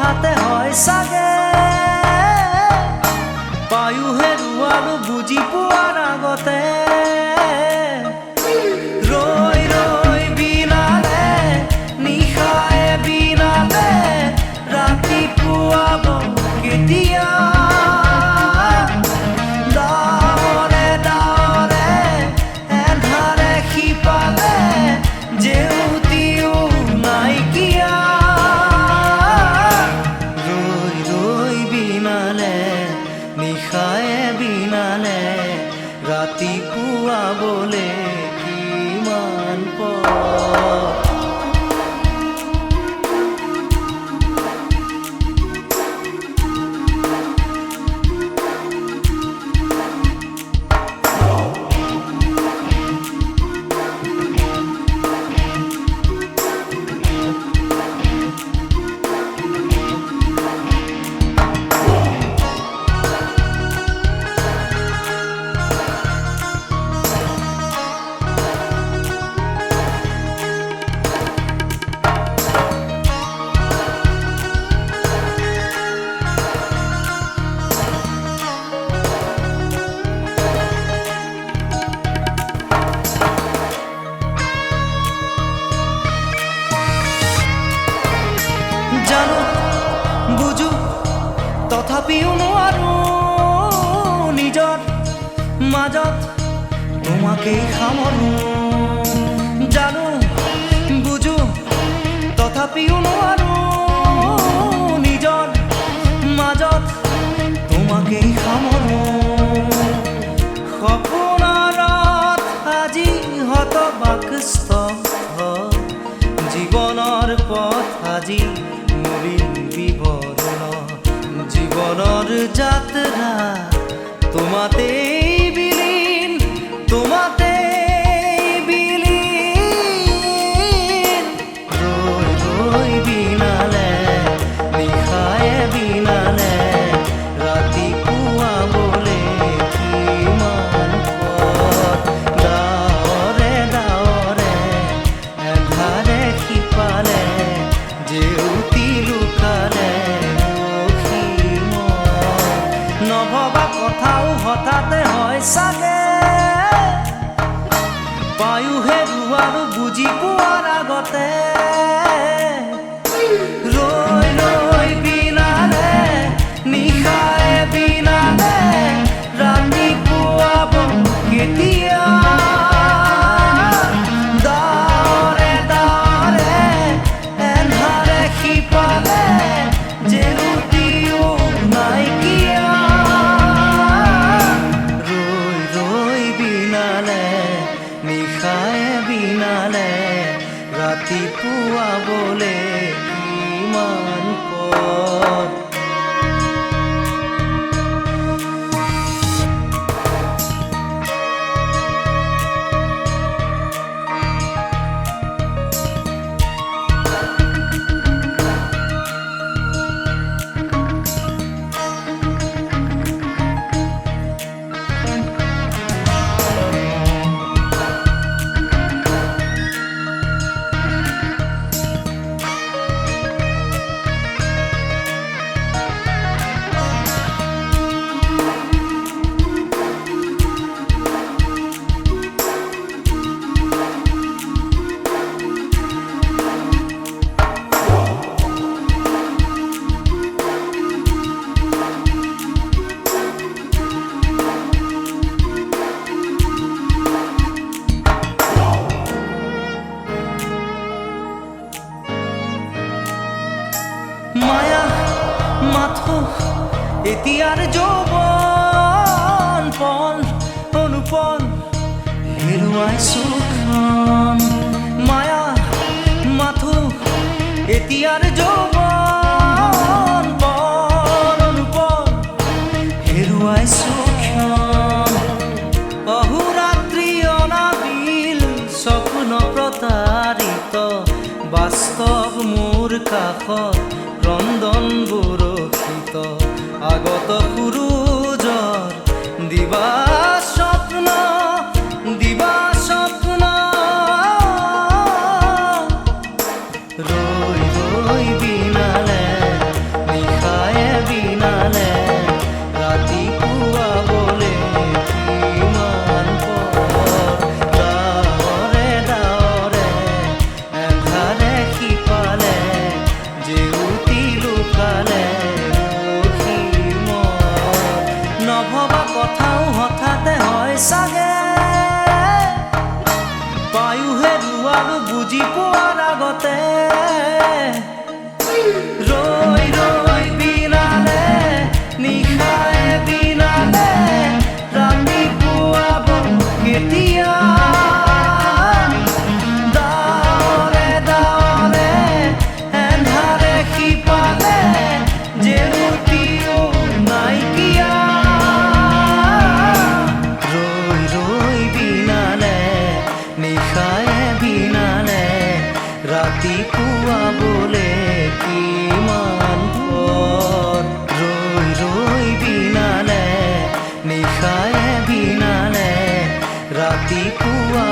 হঠাতে হয় চাগে পায়ো হেৰুৱালো বুজি পোৱাৰ আগতে ৰৈ ৰৈ বিনালে নিশায়ে বিনালে ৰাতিপুৱাব কেতিয়া ৰাতিপুৱা বলে কিমান বুঝো তথাপিও নোৱাৰো নিজৰ মাজত তোমাকেই সামৰো জানো বুঝো তথাপিও নোৱাৰো নিজৰ মাজত তোমাকেই সামৰো সপোনত আজি হতবাকস্থ জীৱনৰ পথ আজি জীবনৰ যাত্ৰা তোমাতেই বিলীন তোমাতেই বিলীন ৰৈ ৰৈ বিনালে নিশায়ে বিনালে ৰাতিপুৱা বলে কিমান পথ ডাৱৰে ডাৱৰে এধাৰে সিপালে জেউতি লুকালে নভবা কথাও হঠাতে হয় চাগে পায়ো হেৰুৱালো বুজি পোৱাৰ আগতে ৰৈ ৰৈ বিনালে নিশায়ে বিনালে ৰাতিপুৱাব কেতিয়া ডাৱৰে ডাৱৰে এন্ধাৰে সিপালে জেউতিও নাইকিয়া নিশায়ে বিনালে ৰাতিপুৱা বলে কিমান পথ মায়া মাথো এতিয়াৰ যৌৱন পণ অনুপণ হেৰুৱাইছো মায়া মাথো এতিয়াৰ যৌৱন পণ অনুপণ হেৰুৱাইছো অহোৰাত্ৰি অনাবিল স্বপ্ন প্ৰতাৰিত বাস্তৱ মোৰ কাষত ক্ৰন্দন বৰষিত আগত সূৰুজৰ দিবা স্বপ্ন ৰৈ ৰৈ বিনালে ৰাতিপুৱা বোলে কিমান পৰ ৰৈ ৰৈ বিনালে নিশায়ে বিনালে ৰাতিপুৱা